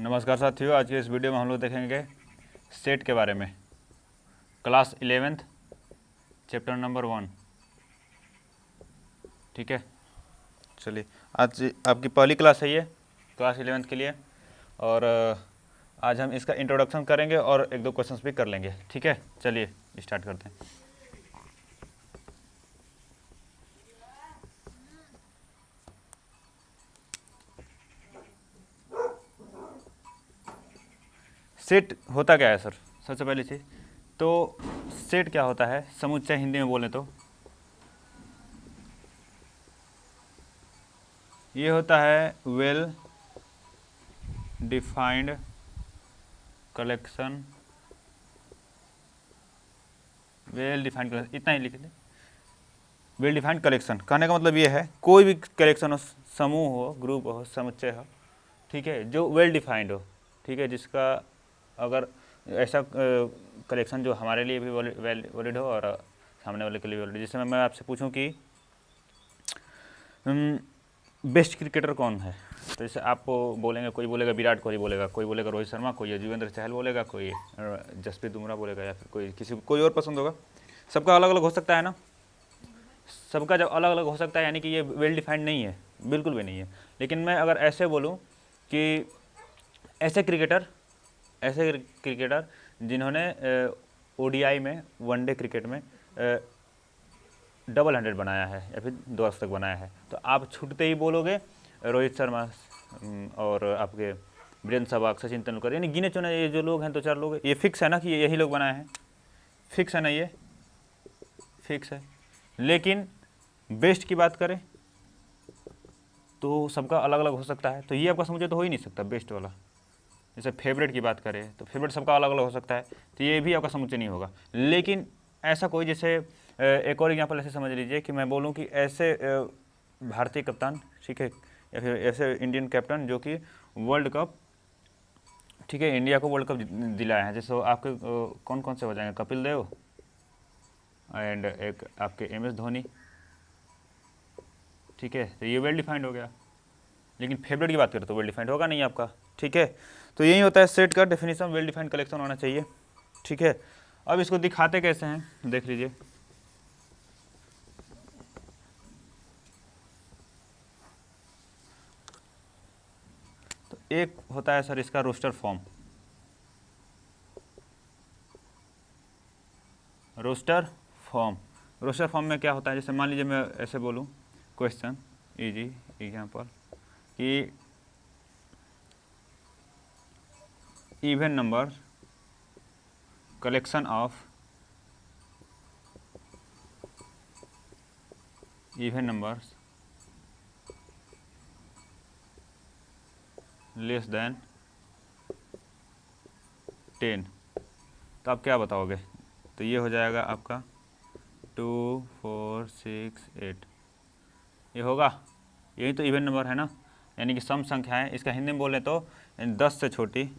नमस्कार साथियों, आज के इस वीडियो में हम लोग देखेंगे सेट के बारे में। Class 11th chapter number 1। ठीक है, चलिए आज आपकी पहली क्लास है ये क्लास 11th के लिए, और आज हम इसका इंट्रोडक्शन करेंगे और एक दो क्वेश्चंस भी कर लेंगे। ठीक है, चलिए स्टार्ट करते हैं। सेट होता क्या है सर? सबसे पहली चीज़ तो सेट क्या होता है, समुच्चय हिंदी में बोलें तो ये होता है well defined collection. Well defined collection, इतना ही लिख दें। वेल डिफाइंड कलेक्शन कहने का मतलब ये है कोई भी कलेक्शन हो, समूह हो, ग्रुप हो, समुच्चय हो, ठीक है, जो वेल डिफाइंड हो, ठीक है, जिसका अगर ऐसा कलेक्शन जो हमारे लिए भी वैलिड हो और सामने वाले के लिए वैलिड। जैसे मैं आपसे पूछूं कि बेस्ट क्रिकेटर कौन है, तो जैसे आप बोलेंगे, कोई बोलेगा विराट कोहली बोलेगा, कोई बोलेगा रोहित शर्मा, कोई युजवेंद्र चहल बोलेगा, कोई जसप्रीत बुमराह बोलेगा, या फिर कोई किसी कोई और पसंद होगा। सबका अलग अलग हो सकता है ना। सबका जब अलग अलग हो सकता है यानी कि ये वेल डिफाइंड नहीं है, बिल्कुल भी नहीं है। लेकिन मैं अगर ऐसे बोलूँ कि ऐसे क्रिकेटर जिन्होंने ओडीआई में, वनडे क्रिकेट में डबल 100 बनाया है या फिर 2 शतक बनाया है, तो आप छूटते ही बोलोगे रोहित शर्मा और आपके वीरेंद्र सहवाग, सचिन तेंदुलकर, यानी गिने चुने ये जो लोग हैं, 2-4 लोग, ये फिक्स है ना कि यही लोग बनाए हैं। फिक्स है ना, ये फिक्स है। लेकिन बेस्ट की बात करें तो सबका अलग अलग हो सकता है, तो ये आपका समझे तो हो ही नहीं सकता बेस्ट वाला। जैसे फेवरेट की बात करें तो फेवरेट सबका अलग अलग हो सकता है, तो ये भी आपका समुच्चय नहीं होगा। लेकिन ऐसा कोई, जैसे एक और एग्जांपल ऐसे समझ लीजिए कि मैं बोलूं कि ऐसे भारतीय कप्तान, ठीक है, या फिर ऐसे इंडियन कैप्टन जो कि वर्ल्ड कप, ठीक है, इंडिया को वर्ल्ड कप दिलाए हैं। जैसे आपके कौन कौन से हो जाएंगे, कपिल देव एंड एक आपके MS धोनी, ठीक है, तो ये वेल डिफाइंड हो गया। लेकिन फेवरेट की बात करें तो वेल डिफाइंड होगा नहीं आपका। ठीक है, तो यही होता है सेट का डेफिनेशन, वेल डिफाइंड कलेक्शन होना चाहिए। ठीक है, अब इसको दिखाते कैसे हैं देख लीजिए। तो एक होता है सर इसका रोस्टर फॉर्म। रोस्टर फॉर्म में क्या होता है, जैसे मान लीजिए मैं ऐसे बोलूं, क्वेश्चन इजी एग्जांपल कि even number collection of even numbers less than 10, तो आप क्या बताओगे? तो ये हो जाएगा आपका 2, 4, 6, 8, ये होगा। यही तो इवन नंबर है ना, यानी कि सम संख्या है। इसका हिंदी में बोले तो 10 से छोटी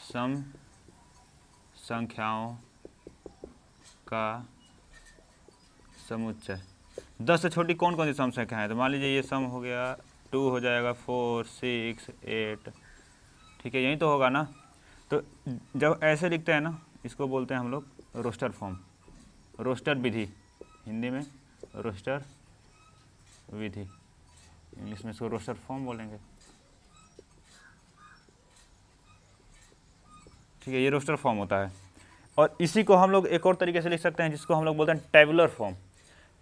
सम संख्याओं का समुच्चय। 10 से छोटी कौन कौन सी सम संख्या है, तो मान लीजिए ये सम हो गया, 2 हो जाएगा, 4, 6, 8, ठीक है, यही तो होगा ना। तो जब ऐसे लिखते हैं ना, इसको बोलते हैं हम लोग रोस्टर फॉर्म, रोस्टर विधि, हिंदी में रोस्टर विधि, इंग्लिश में इसको रोस्टर फॉर्म बोलेंगे। ठीक है, ये रोस्टर फॉर्म होता है। और इसी को हम लोग एक और तरीके से लिख सकते हैं, जिसको हम लोग बोलते हैं टेबुलर फॉर्म।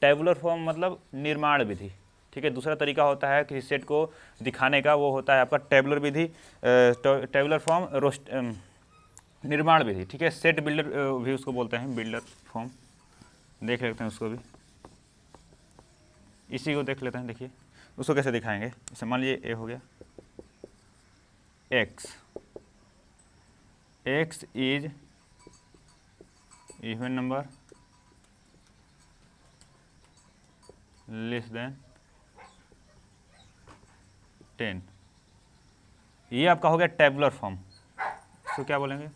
टेबुलर फॉर्म मतलब निर्माण विधि। ठीक है, दूसरा तरीका होता है कि सेट को दिखाने का, वो होता है आपका टेबुलर विधि, टेबुलर फॉर्म, रोस्ट निर्माण विधि। ठीक है, सेट बिल्डर भी उसको बोलते हैं, बिल्डर फॉर्म। देख लेते हैं उसको भी, इसी को देख लेते हैं। देखिए उसको कैसे दिखाएंगे। जैसे मान लीजिए ए हो गया, x is even number less than 10, ये आपका हो गया टेबुलर फॉर्म। इसको क्या बोलेंगे?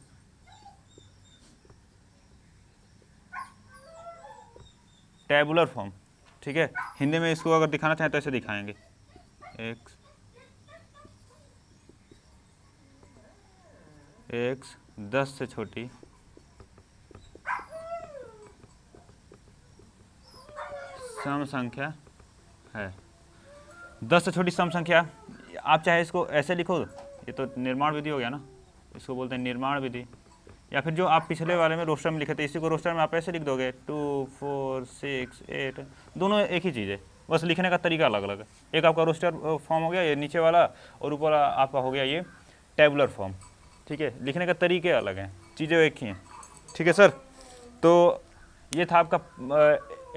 Tabular form. ठीक है, हिंदी में इसको अगर दिखाना चाहें तो ऐसे दिखाएंगे, एक्स 10 से छोटी सम संख्या है। 10 से छोटी सम संख्या, आप चाहे इसको ऐसे लिखो, ये तो निर्माण विधि हो गया ना, इसको बोलते हैं निर्माण विधि, या फिर जो आप पिछले वाले में रोस्टर में लिखे थे, इसी को रोस्टर में आप ऐसे लिख दोगे 2 4 6 8, दोनों एक ही चीज़ है, बस लिखने का तरीका अलग अलग है। एक आपका रोस्टर फॉर्म हो गया ये नीचे वाला, और ऊपर वाला आपका हो गया ये टेबुलर फॉर्म, ठीक है। लिखने का तरीके अलग हैं, चीज़ें एक ही हैं, ठीक है सर। तो ये था आपका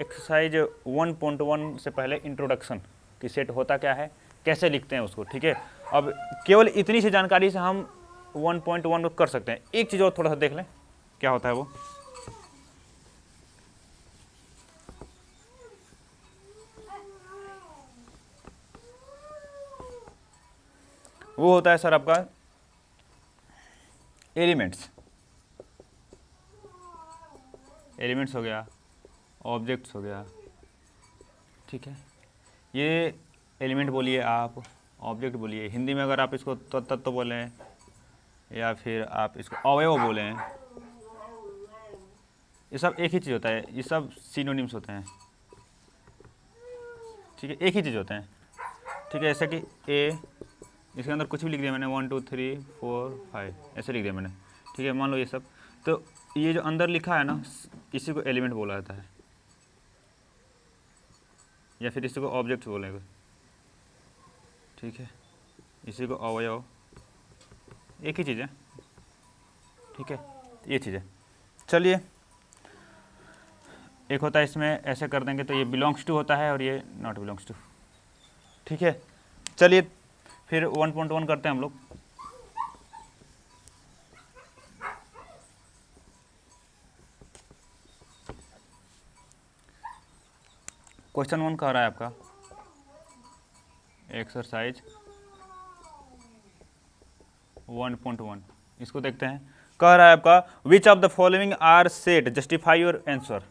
एक्सरसाइज 1.1 से पहले इंट्रोडक्शन कि सेट होता क्या है, कैसे लिखते हैं उसको, ठीक है। अब केवल इतनी सी जानकारी से हम 1.1 कर सकते हैं। एक चीज़ और थोड़ा सा देख लें क्या होता है वो होता है सर आपका एलिमेंट्स हो गया, ऑब्जेक्ट्स हो गया, ठीक है। ये एलिमेंट बोलिए आप, ऑब्जेक्ट बोलिए, हिंदी में अगर आप इसको तत्व बोलें या फिर आप इसको अवयव बोलें, ये सब एक ही चीज़ होता है, ये सब सिनोनिम्स होते हैं, ठीक है, एक ही चीज़ होते हैं, ठीक है। जैसे कि ए, इसके अंदर कुछ भी लिख दिया मैंने 1 2 3 4 5 ऐसे लिख दिया मैंने, ठीक है, मान लो ये सब, तो ये जो अंदर लिखा है ना, इसी को एलिमेंट बोला जाता है, या फिर इसी को ऑब्जेक्ट बोलेंगे, ठीक है, इसी को अवयव, एक ही चीज़ है, ठीक है, ये चीज़ है। चलिए, एक होता है इसमें ऐसे कर देंगे तो ये बिलोंग्स टू होता है और ये नॉट बिलोंग्स टू, ठीक है। चलिए फिर 1.1 करते हैं हम लोग। क्वेश्चन 1 कह रहा है आपका एक्सरसाइज 1.1, इसको देखते हैं। कह रहा है आपका which of the following are set, justify your answer.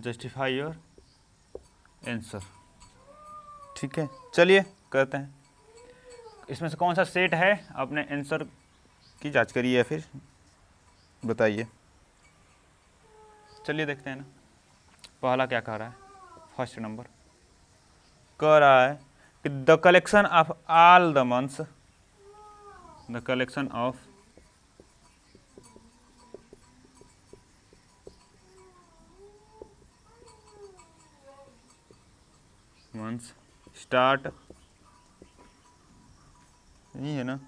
Justify your answer, ठीक है। चलिए करते हैं, इसमें से कौन सा सेट है, अपने आंसर की जांच करिए या फिर बताइए। चलिए देखते हैं ना, पहला क्या कह रहा है, फर्स्ट नंबर कह रहा है कि the collection of all the months, the collection of months start, यही है ना,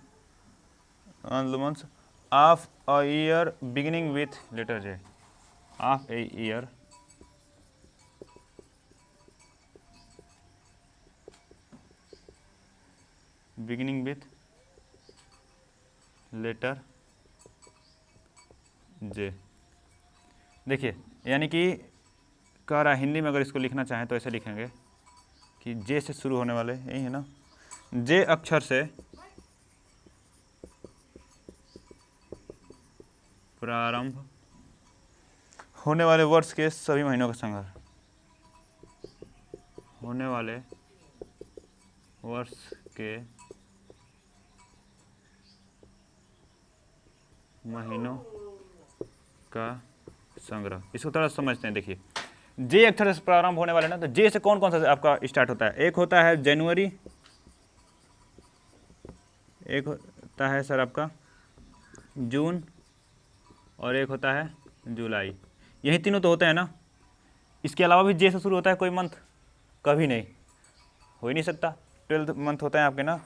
on the months of a year beginning with letter J, of a year beginning with letter J. देखिए, यानी कि कह रहा है हिंदी में अगर इसको लिखना चाहें तो ऐसे लिखेंगे कि जे से शुरू होने वाले, यही है ना, जे अक्षर से प्रारंभ होने वाले वर्ष के सभी महीनों का संग्रह, होने वाले वर्ष के महीनों का संग्रह। इसको थोड़ा समझते हैं। देखिए, जे अक्षर से प्रारंभ होने वाले ना, तो जे से कौन कौन सा आपका स्टार्ट होता है, एक होता है जनवरी, एक होता है सर आपका जून, और एक होता है जुलाई। यही तीनों तो होते हैं ना, इसके अलावा भी जे से शुरू होता है कोई मंथ, कभी नहीं, हो ही नहीं सकता। 12 मंथ होते हैं आपके ना,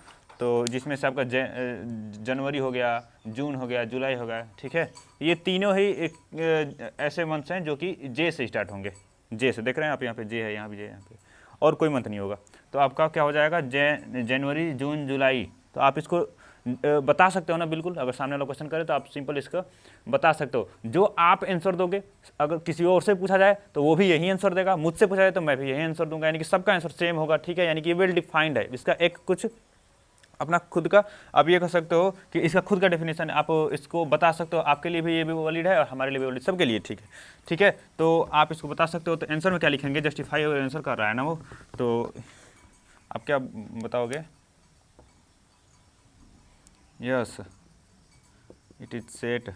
तो जिसमें से आपका जनवरी हो गया, जून हो गया, जुलाई हो गया, ठीक है। ये तीनों ही एक ऐसे मंथ्स हैं जो कि जे से स्टार्ट होंगे, जे से, देख रहे हैं आप, यहाँ पे जे है, यहाँ भी जे है, यहाँ पे, और कोई मंथ नहीं होगा। तो आपका क्या हो जाएगा, जनवरी, जून, जुलाई। तो आप इसको बता सकते हो ना, बिल्कुल। अगर सामने वाला क्वेश्चन करे तो आप सिंपल इसका बता सकते हो। जो आप आंसर दोगे, अगर किसी और से पूछा जाए तो वो भी यही आंसर देगा, मुझसे पूछा जाए तो मैं भी यही आंसर दूंगा, यानी कि सबका आंसर सेम होगा, ठीक है। यानी कि वेल डिफाइंड है, इसका एक कुछ अपना खुद का आप ये कह सकते हो कि इसका खुद का डेफिनेशन आप इसको बता सकते हो। आपके लिए भी ये भी वैलिड है और हमारे लिए भी वैलिड, सबके लिए, ठीक है, ठीक है। तो आप इसको बता सकते हो। तो आंसर में क्या लिखेंगे, जस्टिफाई और आंसर कर रहा है ना वो, तो आप क्या बताओगे? Yes, it is set,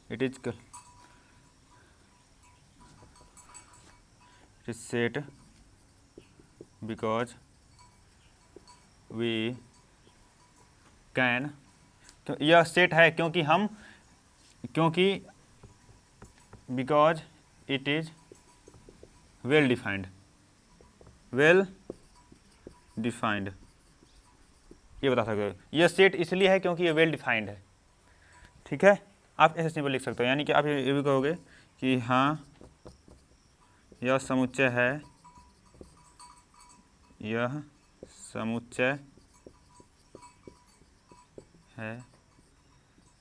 it is set because we can, तो यह सेट है क्योंकि because it is well defined, well defined, ये बता सकते हो। यह सेट इसलिए है क्योंकि ये वेल डिफाइंड है, ठीक है। आप ऐसे सिंपल लिख सकते हो, यानी कि आप ये भी कहोगे कि हाँ यह समुच्चय है, यह समुच्चय है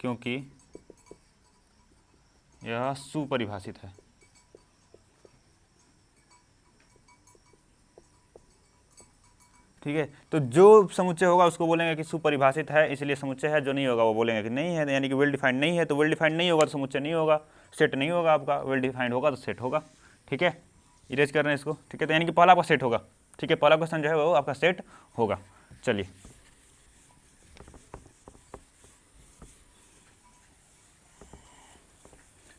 क्योंकि यह सुपरिभाषित है, ठीक है। तो जो समुच्चय होगा उसको बोलेंगे कि सुपरिभाषित है इसलिए समुच्चय है, जो नहीं होगा वो बोलेंगे कि नहीं है, यानी कि वेल डिफाइंड नहीं है। तो वेल डिफाइंड नहीं होगा तो समुच्चय नहीं होगा, सेट नहीं होगा आपका। वेल डिफाइंड होगा तो सेट होगा, ठीक है। इरेज कर रहे हैं इसको, ठीक है। तो यानी कि पहला आपका सेट होगा, ठीक है। पहला क्वेश्चन जो है वो आपका सेट होगा। चलिए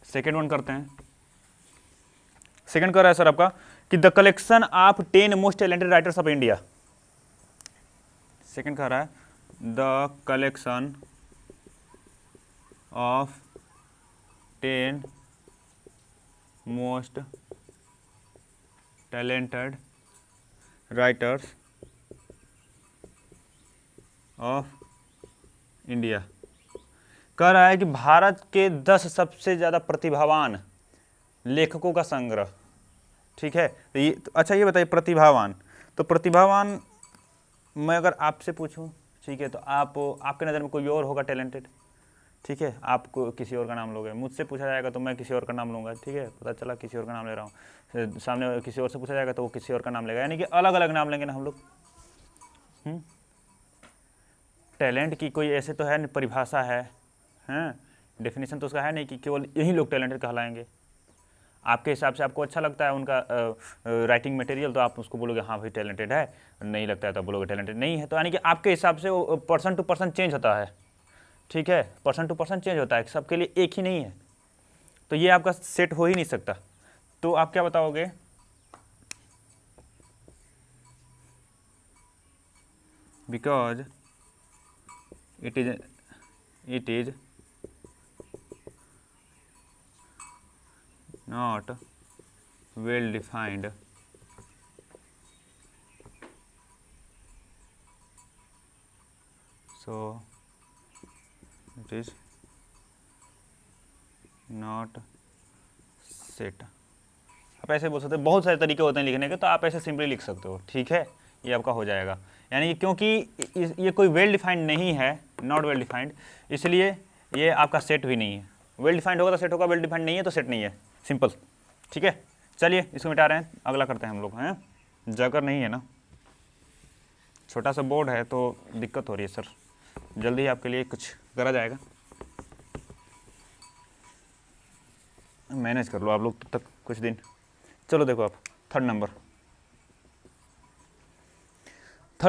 सेकेंड वन करते हैं। सेकेंड कर रहा है सर आपका कि the collection of 10 most talented writers of India. Second कह रहा है the collection of 10 most talented writers of India. कह रहा है कि भारत के 10 सबसे ज़्यादा प्रतिभावान लेखकों का संग्रह, ठीक है। तो ये अच्छा ये बताइए प्रतिभावान, तो प्रतिभावान मैं अगर आपसे पूछूं, ठीक है, तो आप आपके नज़र में कोई और होगा टैलेंटेड, ठीक है, आपको किसी और का नाम लोगे। मुझसे पूछा जाएगा तो मैं किसी और का नाम लूँगा, ठीक है। पता चला किसी और का नाम ले रहा हूँ, सामने किसी और से पूछा जाएगा तो वो किसी और का नाम लेगा, यानी कि अलग अलग नाम लेंगे ना हम लोग। टैलेंट की कोई ऐसे तो है नहीं परिभाषा है, हैं डेफिनेशन तो उसका है नहीं कि केवल यही लोग टैलेंटेड कहलाएंगे। आपके हिसाब से आपको अच्छा लगता है उनका राइटिंग मटेरियल तो आप उसको बोलोगे हाँ भाई टैलेंटेड है, नहीं लगता है तो बोलोगे टैलेंटेड नहीं है। तो यानी कि आपके हिसाब से वो पर्सन टू पर्सन चेंज होता है, ठीक है। पर्सन टू पर्सन चेंज होता है, सबके लिए एक ही नहीं है। तो ये आपका सेट हो ही नहीं सकता। तो आप क्या बताओगे? Because it is not well defined, so it is not set। आप ऐसे बोल सकते हो, बहुत सारे तरीके होते हैं लिखने के, तो आप ऐसे सिंपली लिख सकते हो, ठीक है। ये आपका हो जाएगा, यानी कि क्योंकि ये कोई वेल डिफाइंड नहीं है, नॉट वेल डिफाइंड, इसलिए ये आपका सेट भी नहीं है। वेल डिफाइंड होगा तो सेट होगा, वेल डिफाइंड नहीं है तो सेट नहीं है, सिंपल, ठीक है। चलिए इसको मिटा रहे हैं, अगला करते हैं हम लोग, हैं जगह नहीं है ना, छोटा सा बोर्ड है तो दिक्कत हो रही है सर। जल्दी ही आपके लिए कुछ करा जाएगा, मैनेज कर लो आप लोग तब तक कुछ दिन। चलो देखो आप थर्ड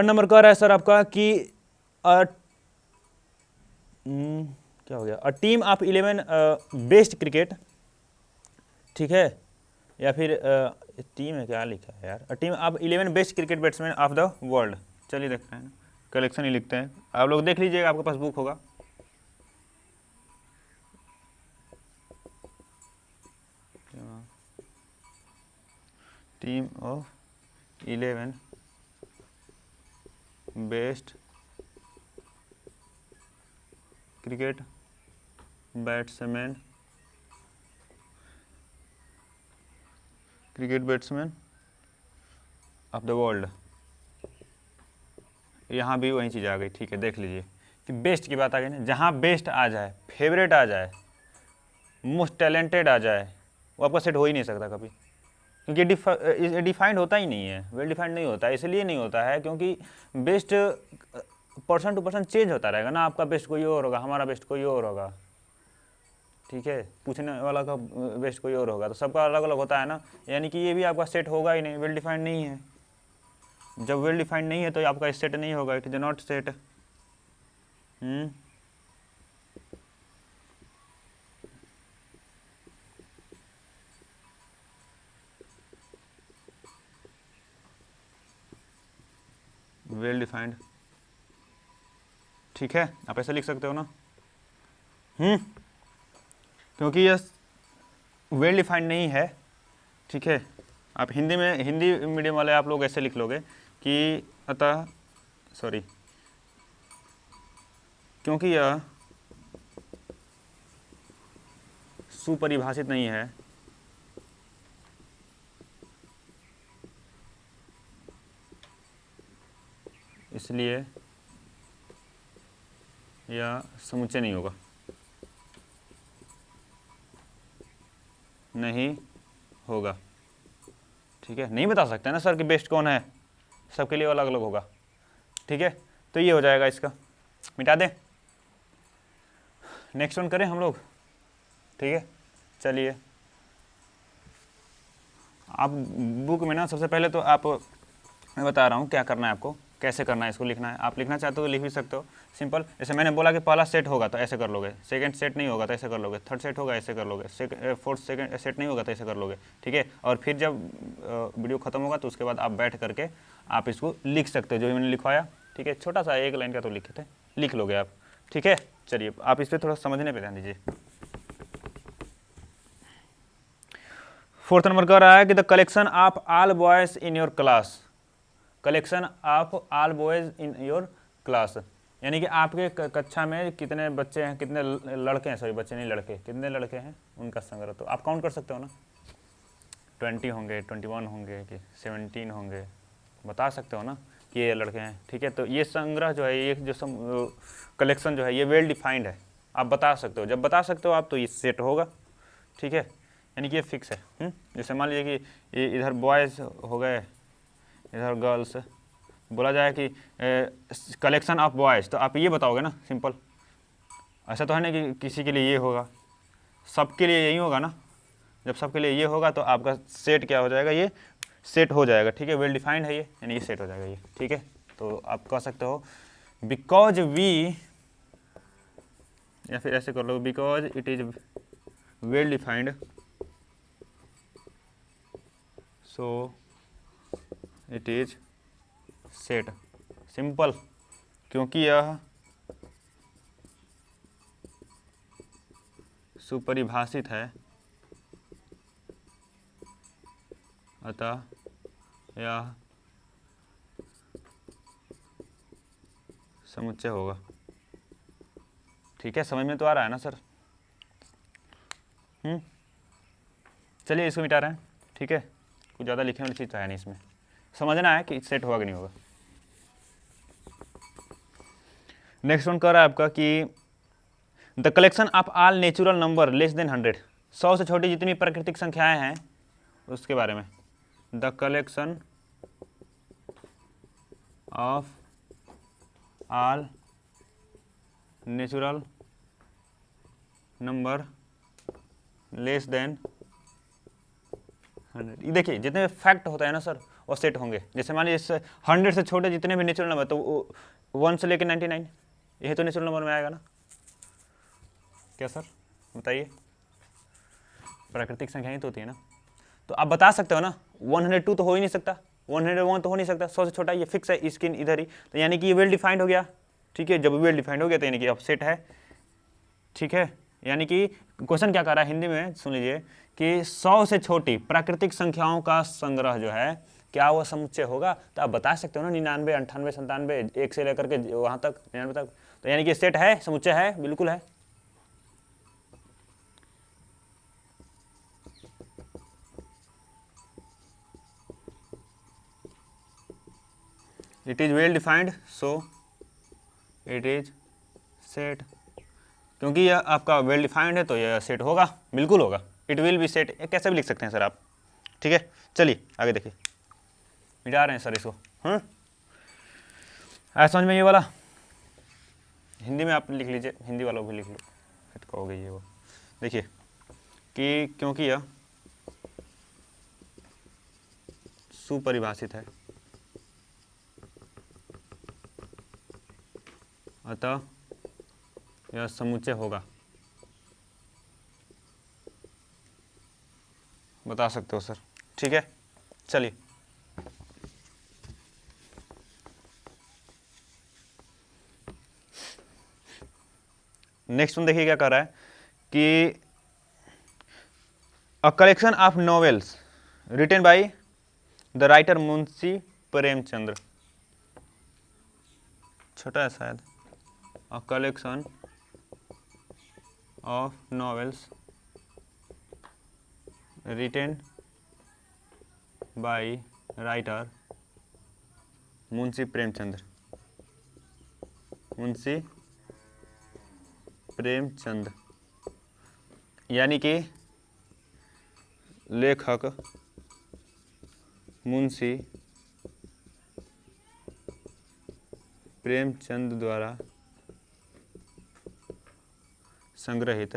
नंबर कह रहा है सर आपका कि क्या हो गया, a team of 11 best cricket, ठीक है, या फिर टीम है क्या लिखा है यार, a team of 11 best cricket batsman of the world. चलिए देखते हैं, कलेक्शन ही लिखते हैं, आप लोग देख लीजिएगा, आपके पास बुक होगा। Team of 11 best cricket batsman of the world. यहाँ भी वही चीज़ आ गई, ठीक है, देख लीजिए कि बेस्ट की बात आ गई ना, जहाँ बेस्ट आ जाए, फेवरेट आ जाए, मोस्ट टैलेंटेड आ जाए, वो आपका सेट हो ही नहीं सकता कभी, क्योंकि डिफाइंड होता ही नहीं है, वेल डिफाइंड नहीं होता है। इसलिए नहीं होता है क्योंकि best person to person change होता रहेगा ना, आपका बेस्ट कोई और होगा, हमारा बेस्ट कोई और होगा, ठीक है, पूछने वाला का बेस्ट कोई और होगा, तो सबका अलग अलग होता है ना, यानी कि ये भी आपका सेट होगा ही नहीं, वेल डिफाइंड नहीं है। जब वेल डिफाइंड नहीं है तो आपका सेट नहीं होगा, it is not set. Well defined, ठीक है, आप ऐसे लिख सकते हो ना, क्योंकि ये वेल डिफाइंड नहीं है, ठीक है। आप हिंदी में, हिंदी मीडियम वाले आप लोग ऐसे लिख लोगे कि अतः सॉरी, क्योंकि यह सुपरिभाषित नहीं है, इसलिए यह समुच्चय नहीं होगा, नहीं होगा, ठीक है। नहीं बता सकते ना सर कि बेस्ट कौन है, सबके लिए अलग अलग होगा, ठीक है। तो ये हो जाएगा, इसका मिटा दें, नेक्स्ट वन करें हम लोग, ठीक है। चलिए, आप बुक में ना सबसे पहले तो आप, मैं बता रहा हूँ क्या करना है आपको, कैसे करना है, इसको लिखना है। आप लिखना चाहते हो तो लिख भी सकते हो, सिंपल। जैसे मैंने बोला कि पहला सेट होगा तो ऐसे कर लोगे, सेकंड सेट नहीं होगा तो ऐसे कर लोगे, थर्ड सेट होगा ऐसे कर लोगे, फोर्थ सेकंड सेट नहीं होगा तो ऐसे कर लोगे, ठीक है। और फिर जब वीडियो खत्म होगा तो उसके बाद आप बैठ करके आप इसको लिख सकते हो, जो मैंने लिखवाया, ठीक है। छोटा सा एक लाइन का तो लिखे थे, लिख लोगे आप, ठीक है। चलिए, आप इस पर थोड़ा समझने पर ध्यान दीजिए। फोर्थ नंबर कह रहा है कि the collection of all boys in your class, collection of all boys in your class, यानी कि आपके कक्षा में कितने बच्चे हैं, कितने लड़के हैं, सॉरी बच्चे नहीं लड़के, कितने लड़के हैं उनका संग्रह, तो आप काउंट कर सकते हो ना, 20 होंगे, 21 होंगे कि 17 होंगे, बता सकते हो ना कि ये लड़के हैं, ठीक है। तो ये संग्रह जो है, ये जो कलेक्शन जो है, ये वेल डिफाइंड है, आप बता सकते हो। जब बता सकते हो आप तो ये सेट होगा, ठीक है, यानी कि ये फिक्स है। जैसे मान लीजिए कि ये इधर बॉयज़ हो गए, इधर गर्ल्स, बोला जाए कि कलेक्शन ऑफ बॉयज़, तो आप ये बताओगे ना, सिंपल। ऐसा तो है ना कि किसी के लिए ये होगा, सबके लिए यही होगा ना। जब सबके लिए ये होगा तो आपका सेट क्या हो जाएगा, ये सेट हो जाएगा, ठीक है, वेल डिफाइंड है ये, यानी ये सेट हो जाएगा ये, ठीक है। तो आप कह सकते हो बिकॉज वी, या फिर ऐसे कर लो, because it is well defined so it is set, simple, क्योंकि यह सुपरिभाषित है, अतः यह समुच्चय होगा, ठीक है। समझ में तो आ रहा है ना सर? चलिए, इसको मिटा रहे हैं, ठीक है। कुछ ज़्यादा लिखने वाली चीज़ तो है नहीं इसमें, समझना है कि सेट होगा कि नहीं होगा। नेक्स्ट वन कह रहा है आपका कि the collection of all natural number less than 100, 100 से छोटी जितनी प्राकृतिक संख्याएं हैं उसके बारे में। The collection of all natural number less than 100, ये देखिए जितने फैक्ट होता है ना सर, वो सेट होंगे। जैसे मान लीजिए 100 से छोटे जितने भी नेचुरल नंबर, तो 1 से लेकर 99, यही तो नेचुरल नंबर में आएगा ना, क्या सर बताइए? प्राकृतिक संख्या ही तो होती है ना। तो आप बता सकते हो ना, 102 तो हो ही नहीं सकता, 101 तो हो नहीं सकता, 100 से छोटा, ये फिक्स है, इसकी इधर ही, तो यानी कि ये वेल डिफाइंड हो गया, ठीक है। जब वेल डिफाइंड हो गया तो यानी कि अब सेट है, ठीक है। यानी कि क्वेश्चन क्या कर रहा है हिंदी में, सुन लीजिए, कि 100 से छोटी प्राकृतिक संख्याओं का संग्रह जो है, क्या वो समुच्चय होगा? तो आप बता सकते हो ना, 99, 98, 97, 1 से लेकर के वहाँ तक 99 तक, तो यानी कि सेट है, समुच्चय है, बिल्कुल है। It is well defined so it is set, क्योंकि यह आपका वेल डिफाइंड है तो यह सेट होगा, बिल्कुल होगा, इट विल बी सेट, कैसे भी लिख सकते हैं सर आप। ठीक है, चलिए आगे देखिए, मिटा रहे हैं सर इसको। आया समझ में ये वाला? हिंदी में आप लिख लीजिए, हिंदी वालों भी लिख लो, फिर कहोगे ये वो। देखिए कि क्योंकि यह सुपरिभाषित है, अतः यह समुच्चय होगा। बता सकते हो सर? ठीक है, चलिए नेक्स्ट वन देखिए क्या कर रहा है कि a collection of novels written by the writer Munshi Premchandra, छोटा है शायद, a collection of novels written by writer Munshi Premchandra, Munshi Premchand, यानी कि लेखक मुंशी प्रेमचंद द्वारा संग्रहित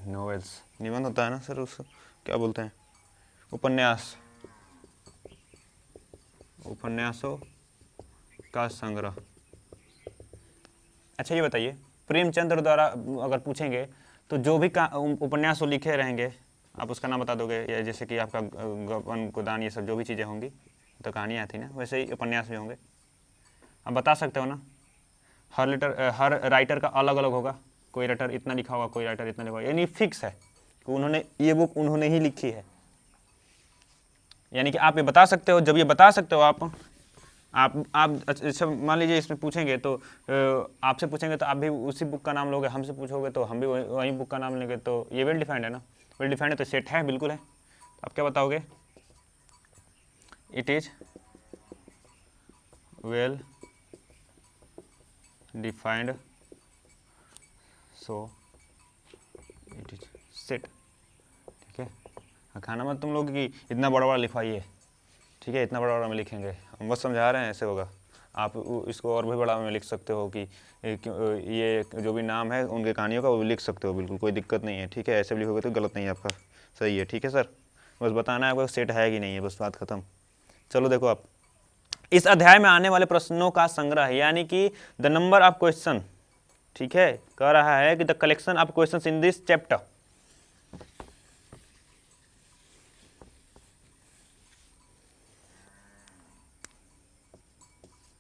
नॉवेल्स, निबंध होता है ना सर, उसको क्या बोलते हैं? उपन्यास, उपन्यासों का संग्रह। अच्छा ये बताइए, प्रेमचंद्र द्वारा अगर पूछेंगे तो जो भी उपन्यास वो लिखे रहेंगे आप उसका नाम बता दोगे, या जैसे कि आपका गबन गोदान ये सब जो भी चीज़ें होंगी तो कहानियाँ थी ना, वैसे ही उपन्यास भी होंगे। आप बता सकते हो ना, हर राइटर का अलग अलग होगा, कोई राइटर इतना लिखा होगा, कोई राइटर इतना लिखा होगा, यानी फिक्स है कि उन्होंने ये बुक उन्होंने ही लिखी है। यानी कि आप ये बता सकते हो, जब ये बता सकते हो आप अच्छा मान लीजिए इसमें पूछेंगे तो आपसे पूछेंगे तो आप भी उसी बुक का नाम लोगे, हमसे पूछोगे तो हम भी वही बुक का नाम लेंगे, तो ये वेल डिफाइंड है ना, वेल डिफाइंड है तो सेट है, बिल्कुल है। तो आप क्या बताओगे? It is well defined so it is set. ठीक है, खाना मत तुम लोग कि इतना बड़ा बड़ा लिखवाइए, ठीक है, इतना बड़ा बड़ा में लिखेंगे, हम बस समझा रहे हैं, ऐसे होगा। आप इसको और भी बड़ा में लिख सकते हो कि ये जो भी नाम है उनके कहानियों का वो लिख सकते हो, बिल्कुल कोई दिक्कत नहीं है। ठीक है, ऐसे भी लिखोगे तो गलत नहीं है आपका, सही है। ठीक है सर, बस बताना है आपको सेट है कि नहीं है, बस बात खत्म। चलो देखो, आप इस अध्याय में आने वाले प्रश्नों का संग्रह, यानी कि द नंबर ऑफ क्वेश्चन, ठीक है, कह रहा है कि the collection of question in this chapter,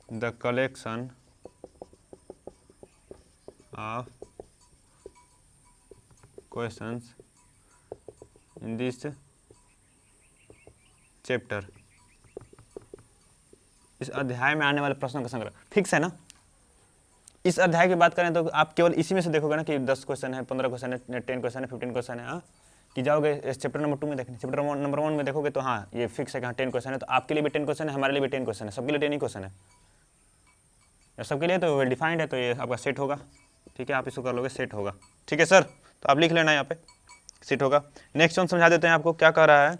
the collection of questions in this chapter, इस अध्याय में आने वाले प्रश्नों का संग्रह फिक्स है ना। इस अध्याय की बात करें तो आप केवल इसी में से देखोगे ना कि 10 क्वेश्चन है, 15 क्वेश्चन है, 10 क्वेश्चन है, 15 क्वेश्चन है, हाँ, कि जाओगे इस चैप्टर नंबर 2 में देखने, चैप्टर नंबर 1 में देखोगे तो हाँ ये फिक्स है कि हाँ 10 क्वेश्चन है, तो आपके लिए भी 10 क्वेश्चन है, हमारे लिए भी 10 क्वेश्चन है, सबके लिए 10 ही क्वेश्चन है, सबके लिए तो वेल डिफाइंड है, तो ये आपका सेट होगा। ठीक है, आप इसको कर लोगे, सेट होगा। ठीक है सर, तो आप लिख लेना यहाँ पे, सेट होगा। नेक्स्ट वन समझा देते हैं आपको, क्या कह रहा है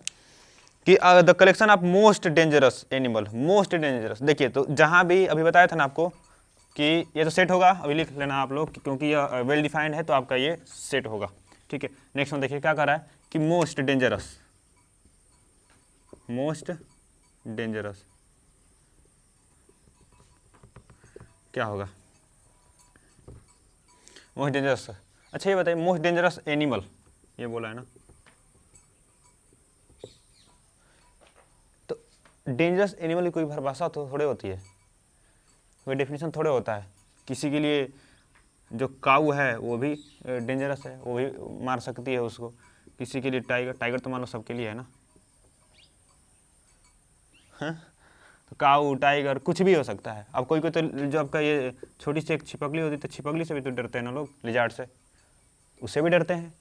कि the collection of most dangerous animal, most dangerous. देखिए तो जहाँ भी अभी बताया था ना आपको कि ये तो सेट होगा, अभी लिख लेना आप लोग, क्योंकि ये वेल डिफाइंड है तो आपका ये सेट होगा। ठीक है, नेक्स्ट वन देखिए क्या कह रहा है कि मोस्ट डेंजरस, मोस्ट डेंजरस क्या होगा? मोस्ट डेंजरस, अच्छा ये बताइए मोस्ट डेंजरस एनिमल, ये बोला है ना, तो डेंजरस एनिमल की कोई परिभाषा तो थोड़े होती है, कोई डेफिनेशन थोड़े होता है। किसी के लिए जो काऊ है वो भी डेंजरस है, वो भी मार सकती है उसको, किसी के लिए टाइगर, टाइगर तो मान लो सबके लिए है ना, हाँ? तो काऊ टाइगर कुछ भी हो सकता है। अब कोई कोई तो जो आपका ये छोटी सी एक छिपकली होती है, तो छिपकली से भी तो डरते हैं ना लोग, लिजार्ड से, उससे भी डरते हैं।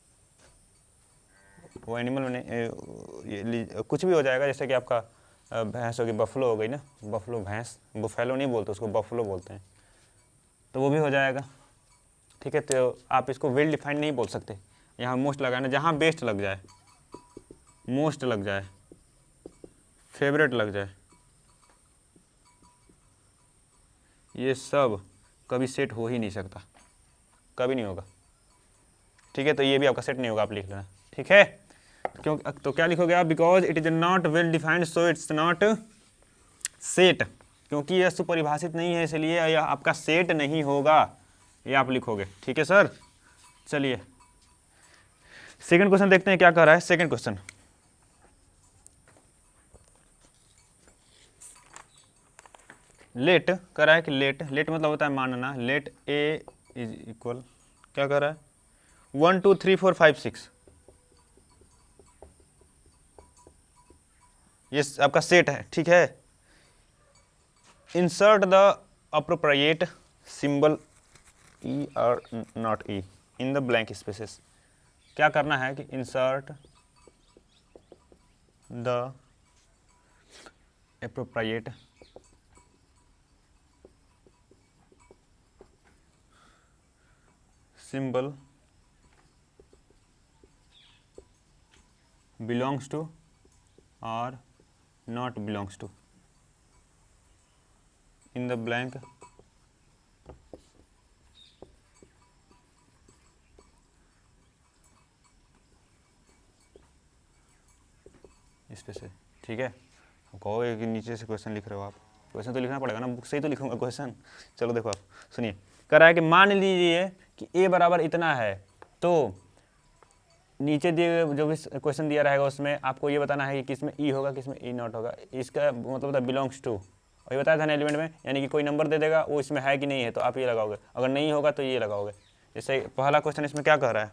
वो एनिमल कुछ भी हो जाएगा, जैसे कि आपका भैंस होगी, बफलो हो गई ना, बफलो भैंस, बुफेलो नहीं बोलते उसको, बफलो बोलते हैं, तो वो भी हो जाएगा। ठीक है, तो आप इसको वेल डिफाइंड नहीं बोल सकते, यहाँ मोस्ट लगाना, जहाँ बेस्ट लग जाए, मोस्ट लग जाए, फेवरेट लग जाए, ये सब कभी सेट हो ही नहीं सकता, कभी नहीं होगा। ठीक है, तो ये भी आपका सेट नहीं होगा, आप लिख लेना। ठीक है, क्यों, तो क्या लिखोगे आप, because it is not well defined so it's not set, क्योंकि यह सुपरिभाषित नहीं है इसलिए यह आपका सेट नहीं होगा, ये आप लिखोगे। ठीक है सर, चलिए सेकंड क्वेश्चन देखते हैं क्या कह रहा है। सेकंड क्वेश्चन, लेट कह रहा है कि लेट मतलब होता है मानना, लेट ए इज इक्वल, क्या कह रहा है, 1 2 3 4 5 6, ये आपका सेट है। ठीक है, इंसर्ट द अप्रोप्रिएट सिंबल ई और not E in the blank spaces. क्या करना है कि insert the appropriate symbol belongs to or not belongs to in the blank space है। ठीक है, कहोगे कि नीचे से क्वेश्चन लिख रहे हो आप, क्वेश्चन तो लिखना पड़ेगा ना, बुक से ही तो लिखूंगा क्वेश्चन। चलो देखो आप सुनिए, कह रहा है कि मान लीजिए कि a बराबर इतना है, तो नीचे दिए जो भी क्वेश्चन दिया रहेगा उसमें आपको ये बताना है कि किसमें ई होगा, किसमें ई नॉट होगा। इसका मतलब होता है बिलोंग्स टू, और ये बताया था ना एलिमेंट में, यानी कि कोई नंबर दे देगा वो इसमें है कि नहीं है, तो आप ये लगाओगे, अगर नहीं होगा तो ये लगाओगे। जैसे पहला क्वेश्चन इसमें क्या कह रहा है,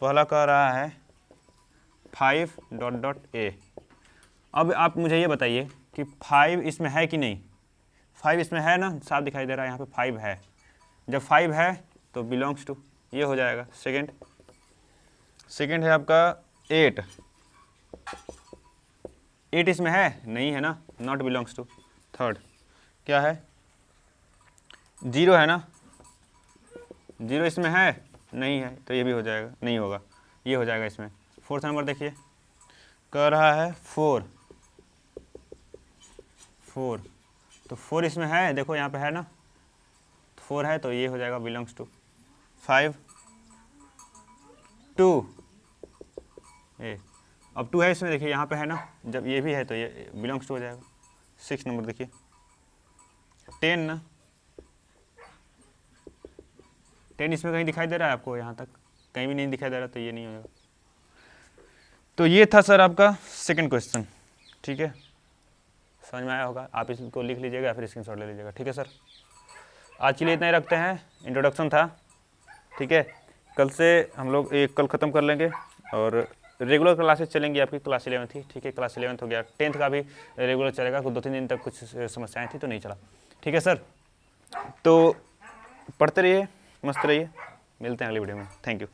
पहला कह रहा है 5 डॉट डॉट ए। अब आप मुझे ये बताइए कि 5 इसमें है कि नहीं, 5 इसमें है ना, साफ दिखाई दे रहा है यहाँ पे 5 है, जब 5 है तो बिलोंग्स टू, ये हो जाएगा। सेकेंड है आपका 8 इसमें है नहीं है ना, नॉट बिलोंग्स टू। थर्ड क्या है, 0 है ना, 0 इसमें है नहीं है, तो ये भी हो जाएगा, नहीं होगा, ये हो जाएगा इसमें। फोर्थ नंबर देखिए, कह रहा है 4, तो 4 इसमें है, देखो यहाँ पे है ना, 4 है तो ये हो जाएगा बिलोंग्स टू। 5 2 ए, अब 2 है इसमें, देखिए यहाँ पे है ना, जब ये भी है तो ये बिलोंग्स टू हो जाएगा। 6 नंबर देखिए 10 ना, 10 इसमें कहीं दिखाई दे रहा है आपको, यहाँ तक कहीं भी नहीं दिखाई दे रहा, तो ये नहीं होगा। तो ये था सर आपका सेकंड क्वेश्चन। ठीक है, समझ में आया होगा, आप इसको लिख लीजिएगा या फिर स्क्रीनशॉट ले लीजिएगा। ठीक है सर, आज के लिए इतना ही रखते हैं, इंट्रोडक्शन था। ठीक है, कल से हम लोग एक कल ख़त्म कर लेंगे और रेगुलर क्लासेस चलेंगी आपकी, क्लास 11 थी। ठीक है, क्लास 11 हो गया, 10th का भी रेगुलर चलेगा, कुछ 2-3 दिन तक कुछ समस्याएं थी तो नहीं चला। ठीक है सर, तो पढ़ते रहिए, मस्त रहिए, मिलते हैं अगली वीडियो में। Thank you.